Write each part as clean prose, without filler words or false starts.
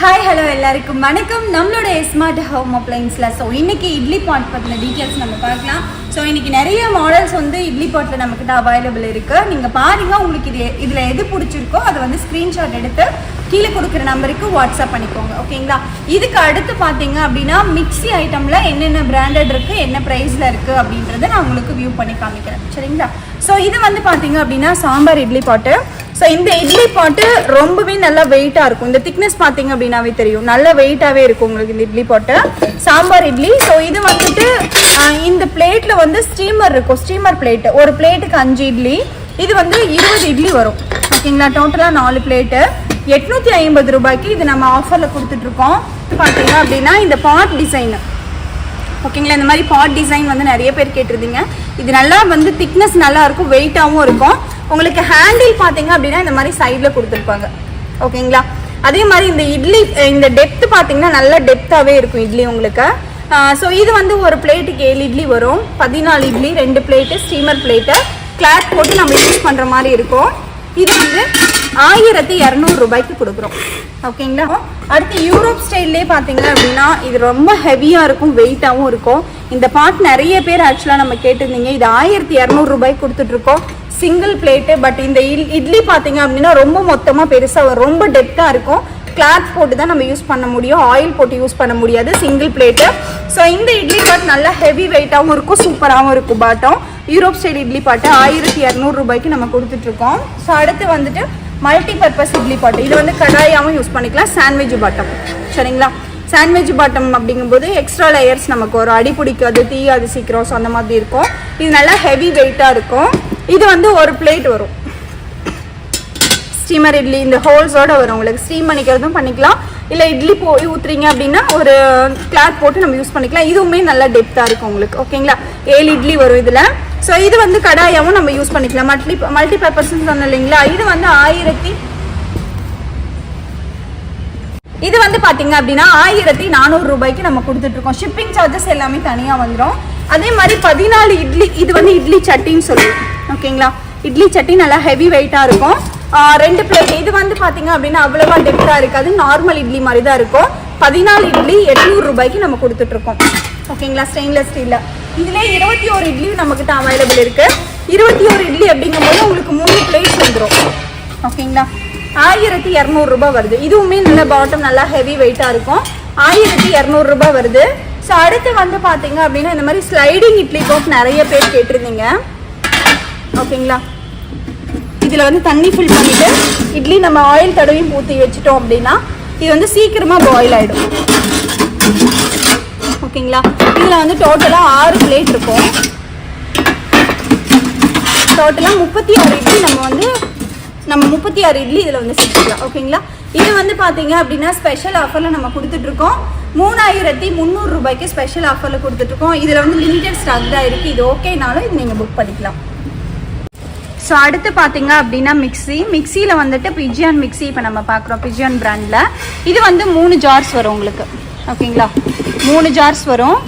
Hi hello எல்லாருக்கும் வணக்கம். நம்மளோட ஸ்மார்ட் ஹோம் அப்ளைன்ஸில் இன்னைக்கு இட்லி பாட் பற்றின டீட்டெயில்ஸ் நம்ம பார்க்கலாம். இன்னைக்கு நிறைய மாடல்ஸ் இட்லி பாட்டில் நம்மக்கிட்ட அவைலபிள் இருக்குது. நீங்கள் பாருங்கள், உங்களுக்கு இதில் எது பிடிச்சிருக்கோ அதை ஸ்க்ரீன்ஷாட் எடுத்து கீழே கொடுக்குற நம்பருக்கு வாட்ஸ்அப் பண்ணிக்கோங்க, ஓகேங்களா. இதுக்கு அடுத்து பார்த்தீங்க அப்படின்னா மிக்ஸி ஐட்டமில் என்னென்ன பிராண்டட் இருக்குது, என்ன ப்ரைஸில் இருக்குது அப்படின்றத நான் உங்களுக்கு வியூ பண்ணி காமிக்கிறேன், சரிங்களா. இது பார்த்தீங்க அப்படின்னா சாம்பார் இட்லி பாட்டு. இந்த இட்லி பாட்டு ரொம்பவே நல்லா வெயிட்டாக இருக்கும். இந்த திக்னஸ் பார்த்தீங்க அப்படின்னாவே தெரியும், நல்ல வெயிட்டாகவே இருக்கும் உங்களுக்கு இந்த இட்லி பாட்டு. சாம்பார் இட்லி. இது இந்த பிளேட்டில் ஸ்டீமர் இருக்கும், ஸ்டீமர் பிளேட்டு. ஒரு பிளேட்டுக்கு 5 இட்லி. இது 20 இட்லி வரும், ஓகேங்களா. டோட்டலாக 4 பிளேட்டு 850 ரூபாய்க்கு இது நம்ம ஆஃபரில் கொடுத்துட்ருக்கோம். பார்த்தீங்க அப்படின்னா இந்த பாட் டிசைனு, ஓகேங்களா. இந்த மாதிரி பாட் டிசைன் நிறைய பேர் கேட்டிருந்தீங்க. இது நல்லா திக்னஸ் நல்லா இருக்கும், வெயிட்டாகவும் இருக்கும். உங்களுக்கு ஹேண்டில் பார்த்தீங்க அப்படின்னா இந்த மாதிரி சைடில் கொடுத்துருப்பாங்க, ஓகேங்களா. அதே மாதிரி இந்த இட்லி இந்த டெப்த்து பார்த்தீங்கன்னா நல்ல டெப்த்தாகவே இருக்கும் இட்லி உங்களுக்கு. இது ஒரு பிளேட்டுக்கு 7 இட்லி வரும். 14 idli, 2 plate steamer plate cloth போட்டு நம்ம யூஸ் பண்ணுற மாதிரி இருக்கும். இது 1200 ரூபாய்க்கு கொடுக்குறோம், ஓகேங்களா. அடுத்து யூரோப் ஸ்டைல்லே பார்த்தீங்க அப்படின்னா இது ரொம்ப ஹெவியாக இருக்கும், வெயிட்டாகவும் இருக்கும். இந்த பாட் நிறைய பேர் ஆக்சுவலாக நம்ம கேட்டிருந்தீங்க. இது 1200 ரூபாய்க்கு கொடுத்துட்ருக்கோம், சிங்கிள் பிளேட்டு. பட் இந்த இட்லி பார்த்தீங்க அப்படின்னா ரொம்ப மொத்தமாக பெருசாக ரொம்ப டெப்த்தாக இருக்கும். கிளாத் போட்டு தான் நம்ம யூஸ் பண்ண முடியும், ஆயில் போட்டு யூஸ் பண்ண முடியாது, சிங்கிள் பிளேட்டு. இந்த இட்லி பாட் நல்லா ஹெவி வெயிட்டாகவும் இருக்கும், சூப்பராகவும் இருக்கும். பாட்டம் யூரோப் ஸ்டைல் இட்லி பாட்டு 1200 ரூபாய்க்கு நம்ம கொடுத்துட்ருக்கோம். அடுத்து மல்டி பர்பஸ் இட்லி பாட்டு. இது கடாயாகவும் யூஸ் பண்ணிக்கலாம், சாண்ட்விச் பாட்டம், சரிங்களா. சாண்ட்விச் பாட்டம் அப்படிங்கும்போது எக்ஸ்ட்ரா லேயர்ஸ் நமக்கு ஒரு அடி பிடிக்காது, தீயாது சீக்கிரம். அந்த மாதிரி இருக்கும். இது நல்லா ஹெவி வெயிட்டாக இருக்கும். இது ஒரு பிளேட் வரும், ஸ்டீமர் இட்லி இந்த ஹோல்ஸோடு வரும். உங்களுக்கு ஸ்டீம் பண்ணிக்கிறதும் பண்ணிக்கலாம், இல்லை இட்லி போய் ஊற்றுறீங்க அப்படின்னா ஒரு கிளாத் போட்டு நம்ம யூஸ் பண்ணிக்கலாம். இதுவுமே நல்லா டெப்த்தாக இருக்கும் உங்களுக்கு, ஓகேங்களா. 7 இட்லி வரும் இதில். இது கடாயாவும் நம்ம யூஸ் பண்ணிக்கலாம். மல்டி பர்பஸ்ன்னு சொன்னோம் இல்லைங்களா. இது பார்த்தீங்க அப்படின்னா 1400 ரூபாய்க்கு நம்ம கொடுத்துட்ருக்கோம். ஷிப்பிங் சார்ஜஸ் எல்லாமே தனியாக வந்துடும். அதே மாதிரி 14 இட்லி. இது இட்லி சட்டின்னு சொல்லுவோம், ஓகேங்களா. இட்லி சட்டி நல்லா ஹெவி வெயிட்டாக இருக்கும். 2 பிளேட். இது பார்த்தீங்க அப்படின்னா அவ்வளோவா டெப்த்தாக இருக்காது, நார்மல் இட்லி மாதிரி தான் இருக்கும். 14 இட்லி 800 ரூபாய்க்கு நம்ம கொடுத்துட்ருக்கோம், ஓகேங்களா. ஸ்டெயின்லெஸ் ஸ்டீலில். இதில் 21 இட்லி நம்மக்கிட்ட அவைலபிள் இருக்குது. 21 இட்லி அப்படிங்கும்போது உங்களுக்கு 3 பிளேட்ஸ் வந்துடும், ஓகேங்களா. 1200 ரூபாய் வருது. இதுவுமே நல்ல பாட்டம் நல்லா ஹெவி வெயிட்டாக இருக்கும். 1200 ரூபாய் வருது. அடுத்து பார்த்தீங்க அப்படின்னா இந்த மாதிரி ஸ்லைடிங் இட்லி பாட் நிறைய பேர் கேட்டிருந்தீங்க, ஓகேங்களா. இதில் தண்ணி ஃபில் பண்ணிவிட்டு இட்லி நம்ம ஆயில் தடவையும் ஊற்றி வச்சுட்டோம் அப்படின்னா இது சீக்கிரமாக பாயில் ஆகிடும், ஓகேங்களா. இதில் டோட்டலாக 6 பிளேட் இருக்கும். டோட்டலாக 36 இட்லி நம்ம 36 இட்லி இதில் சேர்த்துக்கலாம், ஓகேங்களா. இது பார்த்தீங்க அப்படின்னா ஸ்பெஷல் ஆஃபரில் நம்ம கொடுத்துட்ருக்கோம். 3300 ரூபாய்க்கு ஸ்பெஷல் ஆஃபரில் கொடுத்துட்ருக்கோம். இதில் லிமிடெட் ஸ்டாக் தான் இருக்குது. இது ஓகேனாலும் இது நீங்கள் புக் பண்ணிக்கலாம். அடுத்து பார்த்தீங்க அப்படின்னா மிக்சியில் பிஜியான் மிக்சி இப்போ நம்ம பார்க்குறோம், பிஜியான் பிராண்டில். இது 3 ஜார்ஸ் வரும் உங்களுக்கு, ஓகேங்களா. 3 ஜார்ஸ் வரும்.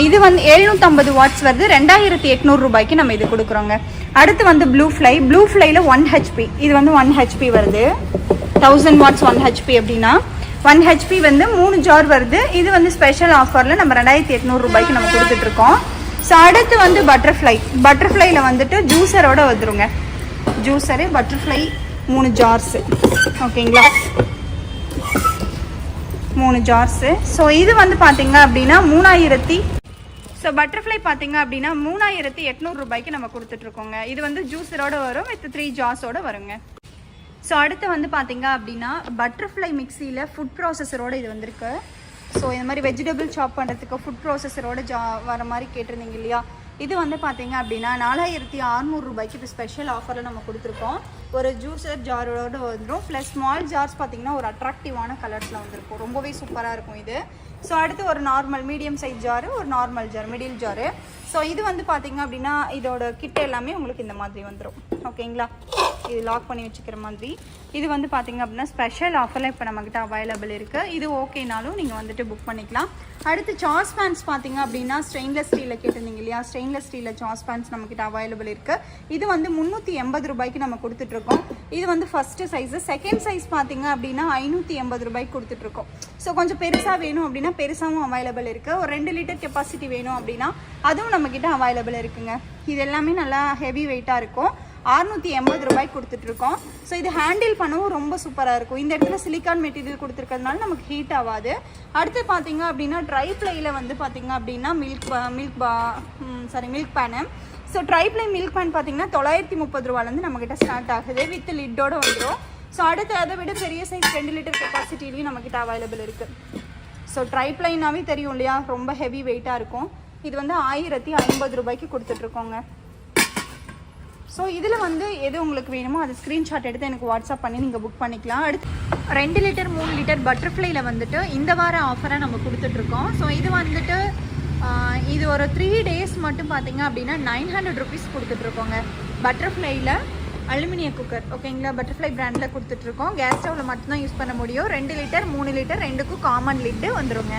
இது 750 வாட்ஸ் வருது. 2800 ரூபாய்க்கு நம்ம இது கொடுக்குறோங்க. அடுத்து ப்ளூ ஃப்ளைல 1 HP. இது 1 HP வருது. 1000 வாட்ஸ் 1 HP அப்படின்னா 1 HP 3 ஜார் வருது. இது ஸ்பெஷல் ஆஃபரில் நம்ம 2800 ரூபாய்க்கு நம்ம கொடுத்துட்ருக்கோம். அடுத்து பட்டர்ஃப்ளைல ஜூஸரோட வந்துருங்க. ஜூஸரு பட்டர்ஃப்ளை 3 ஜார்ஸு, ஓகேங்களா. 3 ஜார்ஸு. இது பார்த்தீங்க அப்படின்னா 3000. பட்டர்ஃப்ளை பார்த்தீங்க அப்படின்னா 3800 ரூபாய்க்கு நம்ம கொடுத்துட்ருக்கோங்க. இது ஜூஸரோட வரும், வித் 3 ஜார்ஸோட வருங்க. அடுத்து பார்த்தீங்க அப்படின்னா பட்டர்ஃப்ளை மிக்சியில் ஃபுட் ப்ராசஸரோடு இது வந்திருக்கு. இந்த மாதிரி வெஜிடபிள் சாப் பண்ணுறதுக்கு ஃபுட் ப்ராசஸரோட வர மாதிரி கேட்டிருந்தீங்க இல்லையா. இது பார்த்தீங்க அப்படின்னா 4600 ரூபாய்க்கு இது ஸ்பெஷல் ஆஃபரில் நம்ம கொடுத்துருக்கோம். ஒரு ஜூஸர் ஜாரோட வந்துடும். ப்ளஸ் ஸ்மால் ஜார்ஸ் பார்த்தீங்கன்னா ஒரு அட்ராக்டிவான கலர்ஸில் வந்துருக்கும், ரொம்பவே சூப்பராக இருக்கும் இது. அடுத்து ஒரு நார்மல் மீடியம் சைஸ் ஜாரு, ஒரு நார்மல் ஜார், மிடில் ஜாரு. இது பார்த்தீங்க அப்படின்னா இதோட கிட்ட எல்லாமே உங்களுக்கு இந்த மாதிரி வந்துடும், ஓகேங்களா. இது லாக் பண்ணி வச்சுக்கிற மாதிரி. இது வந்து பார்த்திங்க அப்படின்னா ஸ்பெஷல் ஆஃபரில் இப்போ நம்மக்கிட்ட அவைலபிள் இருக்குது. இது ஓகேனாலும் நீங்கள் வந்துட்டு புக் பண்ணிக்கலாம். அடுத்து சாஸ் பேன்ஸ் பார்த்திங்க அப்படின்னா ஸ்டெயின்லெஸ் ஸ்டீலில் கேட்டிருந்தீங்க இல்லையா, ஸ்டெயின்லெஸ் ஸ்டீலில் சாஸ் பேன்ஸ் நம்மக்கிட்ட அவைலபிள் இருக்குது. இது வந்து 380 ரூபாய்க்கு நம்ம கொடுத்துட்ருக்கோம். இது வந்து ஃபஸ்ட்டு சைஸு. செகண்ட் சைஸ் பார்த்திங்க அப்படின்னா 580 ரூபாய்க்கு கொடுத்துட்ருக்கோம். ஸோ கொஞ்சம் பெருசாக வேணும் அப்படின்னா பெருசாகவும் அவைலபிள் இருக்குது. ஒரு 2 லிட்டர் கெப்பாசிட்டி வேணும் அப்படின்னா அதுவும் நம்மக்கிட்ட அவைலபிள் இருக்குங்க. இது எல்லாமே நல்லா ஹெவி வெயிட்டாக இருக்கும். 680 ரூபாய்க்கு கொடுத்துட்ருக்கோம். ஸோ இது ஹேண்டில் பண்ணவும் ரொம்ப சூப்பராக இருக்கும். இந்த இடத்துல சிலிக்கான் மெட்டீரியல் கொடுத்துருக்கிறதுனால நமக்கு ஹீட் ஆகாது. அடுத்து பார்த்தீங்க அப்படின்னா ட்ரை ப்ளையில் வந்து பார்த்தீங்க அப்படின்னா milk pan. So tri ply milk pan பார்த்தீங்கன்னா 930 ரூபாலேருந்து நம்மக்கிட்ட ஸ்டார்ட் ஆகுது. வித் லிட்டோடு வந்துடும். ஸோ அடுத்து அதை விட பெரிய சைஸ் 2 லிட்டர் கெப்பாசிட்டிலையும் நம்மக்கிட்ட அவைலபிள் இருக்குது. ஸோ ட்ரை ப்ளைனாவே தெரியும் இல்லையா, ரொம்ப ஹெவி வெயிட்டாக இருக்கும். இது வந்து 1050 ரூபாய்க்கு கொடுத்துட்ருக்கோங்க. ஸோ இதில் வந்து எது உங்களுக்கு வேணுமோ அது ஸ்க்ரீன்ஷாட் எடுத்து எனக்கு வாட்ஸ்அப் பண்ணி நீங்கள் புக் பண்ணிக்கலாம். அடுத்து 2 லிட்டர் 3 லிட்டர் பட்டர்ஃப்ளைல வந்துட்டு இந்த வார ஆஃபராக நம்ம கொடுத்துட்ருக்கோம். ஸோ இது வந்துட்டு இது ஒரு 3 டேஸ் மட்டும் பார்த்தீங்க அப்படின்னா 900 ருபீஸ் கொடுத்துட்ருக்கோங்க. பட்டர்ஃப்ளைல அலுமினிய குக்கர் ஓகேங்களா, பட்டர்ஃப்ளை பிராண்டில் கொடுத்துட்ருக்கோம். கேஸ் ஸ்டவ்வில் மட்டும்தான் யூஸ் பண்ண முடியும். 2 லிட்டர் 3 லிட்டர் ரெண்டுக்கும் காமன் லிட்டு வந்துடுங்க.